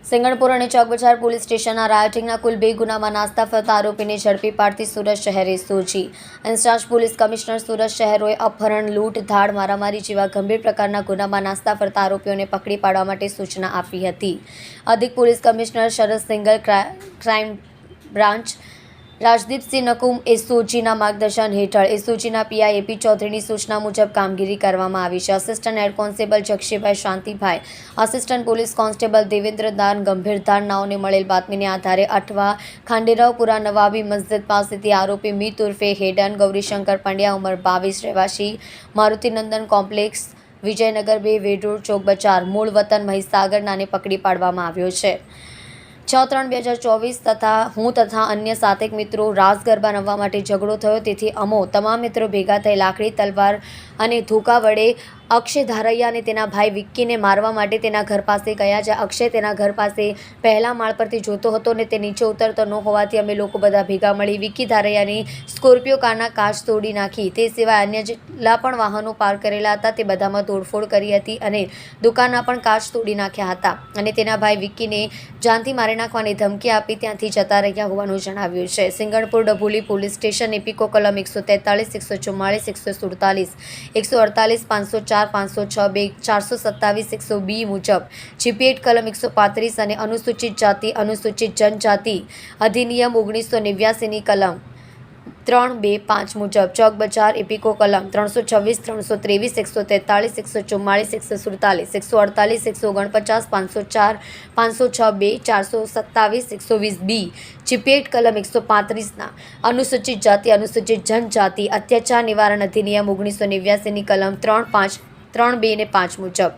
સિંગણપુર અને ચોક બજાર પોલીસ સ્ટેશનના રાયોટિંગના કુલ 2 ગુનામાં નાસ્તા ફરતા આરોપીને ઝડપી પાડતી સુરત શહેરે સોજી. ઇન્ચાર્જ પોલીસ કમિશનર સુરત શહેરોએ અપહરણ, લૂંટ, ધાડ, મારામારી જેવા ગંભીર પ્રકારના ગુનામાં નાસ્તા ફરતા આરોપીઓને પકડી પાડવા માટે સૂચના આપી હતી. અધિક પોલીસ કમિશનર શરદ સિંઘલ, ક્રાઇમ બ્રાન્ચ રાજદીપસિંહ નકુમ એસઓજીના માર્ગદર્શન હેઠળ એસઓજીના પીઆઈ એપી ચૌધરીની સૂચના મુજબ કામગીરી કરવામાં આવી છે. Assistant head constable Jakshibhai Shantibhai, assistant police constable Devendra Dan Gambhirdhar નાઓને મળેલ બાતમીને આધારે અઠવા ખાંડેરાવપુરા નવાબી મસ્જિદ પાસેથી આરોપી મીત ઉર્ફે હેડન ગૌરીશંકર પંડ્યા ઉંમર 22 રહેવાસી મારુતિનંદન કોમ્પ્લેક્સ વિજયનગર 2 વેડ રોડ ચોક બજાર મૂળ વતન મહીસાગર નાને પકડી પાડવામાં આવ્યો છે. 6/3/2024 તથા અન્ય 7 મિત્રો રાસ ગરબા રમવા માટે ઝઘડો થયો, તેથી તમામ મિત્રો ભેગા થઈ લાકડી, તલવાર અને ધોકા વડે અક્ષય ધારૈયા અને તેના ભાઈ વિક્કીને મારવા માટે તેના ઘર પાસે ગયા. જ્યાં અક્ષય તેના ઘર પાસે પહેલા માળ પરથી જોતો હતો અને તે નીચે ઉતરતો ન હોવાથી અમે લોકો બધા ભેગા મળી વિક્કી ધારૈયાની સ્કોર્પિયો કારના કાચ તોડી નાખી. તે સિવાય અન્ય જેટલા પણ વાહનો પાર્ક કરેલા હતા તે બધામાં તોડફોડ કરી હતી અને દુકાનના પણ કાચ તોડી નાખ્યા હતા અને તેના ભાઈ વિક્કીને જાનથી મારી નાખવાની ધમકી આપી ત્યાંથી જતા રહ્યા હોવાનું જણાવ્યું છે. સિંગણપુર ડભોલી પોલીસ સ્ટેશન એપિકો કલમ 143, 144, 144, 148, 504, 506, 427, 100B મુજબ જીપીએટ કલમ 135 અને અનુસૂચિત જાતિ અનુસૂચિત જનજાતિ અધિનિયમ 1989ની કલમ 3, 2, 5 મુજબ ચોક બજાર એપિકો કલમ 326, 323, 143, 144, 147, 148, 149, 504, 506, 427, 120B જીપીએટ કલમ 135ના અનુસૂચિત જાતિ અનુસૂચિત જનજાતિ અત્યાચાર નિવારણ અધિનિયમ 1989ની કલમ 3, 2 અને 5 મુજબ